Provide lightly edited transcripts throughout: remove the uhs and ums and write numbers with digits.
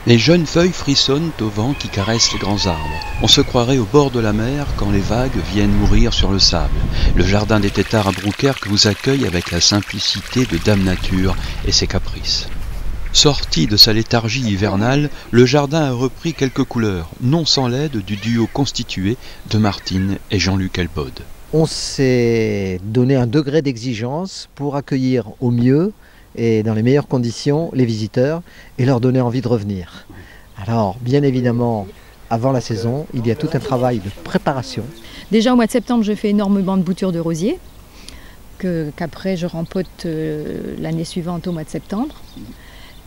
Les jeunes feuilles frissonnent au vent qui caresse les grands arbres. On se croirait au bord de la mer quand les vagues viennent mourir sur le sable. Le jardin des Têtards à Brouckère vous accueille avec la simplicité de Dame Nature et ses caprices. Sorti de sa léthargie hivernale, le jardin a repris quelques couleurs, non sans l'aide du duo constitué de Martine et Jean-Luc Elbode. On s'est donné un degré d'exigence pour accueillir au mieux et dans les meilleures conditions les visiteurs et leur donner envie de revenir. Alors, bien évidemment, avant la saison, il y a tout un travail de préparation. Déjà au mois de septembre, je fais énormément de boutures de rosiers, qu'après je rempote l'année suivante au mois de septembre.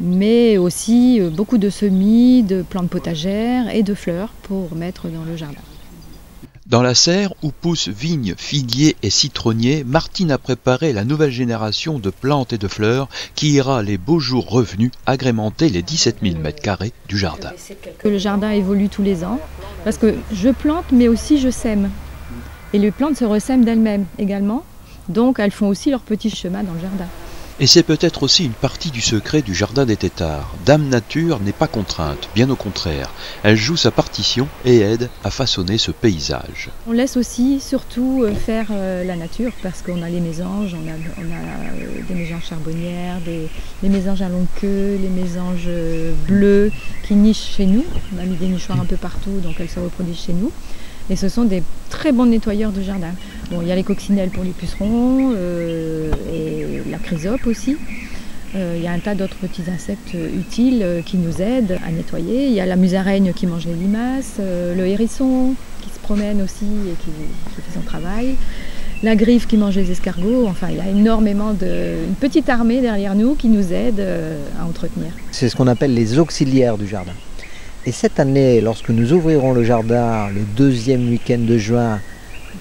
Mais aussi beaucoup de semis, de plantes potagères et de fleurs pour mettre dans le jardin. Dans la serre où poussent vignes, figuiers et citronniers, Martine a préparé la nouvelle génération de plantes et de fleurs qui ira les beaux jours revenus agrémenter les 17 000 m² du jardin. Le jardin évolue tous les ans parce que je plante mais aussi je sème. Et les plantes se ressèment d'elles-mêmes également, donc elles font aussi leur petit chemin dans le jardin. Et c'est peut-être aussi une partie du secret du jardin des Têtards. Dame Nature n'est pas contrainte, bien au contraire. Elle joue sa partition et aide à façonner ce paysage. On laisse aussi surtout faire la nature parce qu'on a les mésanges, on a des mésanges charbonnières, des mésanges à longue queue, les mésanges bleus qui nichent chez nous. On a mis des nichoirs un peu partout donc elles se reproduisent chez nous. Et ce sont des très bons nettoyeurs de jardin. Bon, il y a les coccinelles pour les pucerons et la chrysope aussi. Il y a un tas d'autres petits insectes utiles qui nous aident à nettoyer. Il y a la musaraigne qui mange les limaces, le hérisson qui se promène aussi et qui fait son travail. La griffe qui mange les escargots. Enfin, il y a énormément une petite armée derrière nous qui nous aide à entretenir. C'est ce qu'on appelle les auxiliaires du jardin. Et cette année, lorsque nous ouvrirons le jardin le deuxième week-end de juin,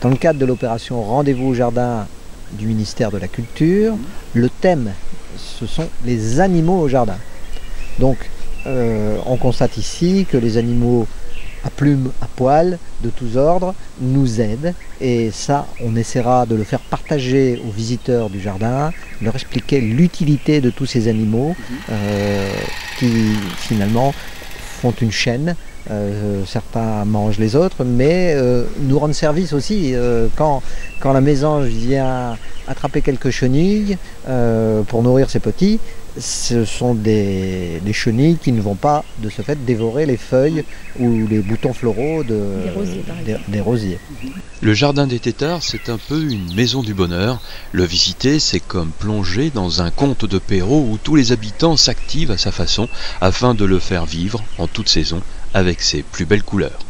dans le cadre de l'opération Rendez-vous au jardin du ministère de la Culture, le thème, ce sont les animaux au jardin. Donc, on constate ici que les animaux à plumes, à poils, de tous ordres, nous aident. Et ça, on essaiera de le faire partager aux visiteurs du jardin, leur expliquer l'utilité de tous ces animaux qui, finalement, font une chaîne, certains mangent les autres, mais nous rendent service aussi quand la mésange vient attraper quelques chenilles pour nourrir ses petits. Ce sont des chenilles qui ne vont pas de ce fait dévorer les feuilles ou les boutons floraux des rosiers. Le jardin des Têtards, c'est un peu une maison du bonheur. Le visiter, c'est comme plonger dans un conte de Perrault où tous les habitants s'activent à sa façon afin de le faire vivre en toute saison avec ses plus belles couleurs.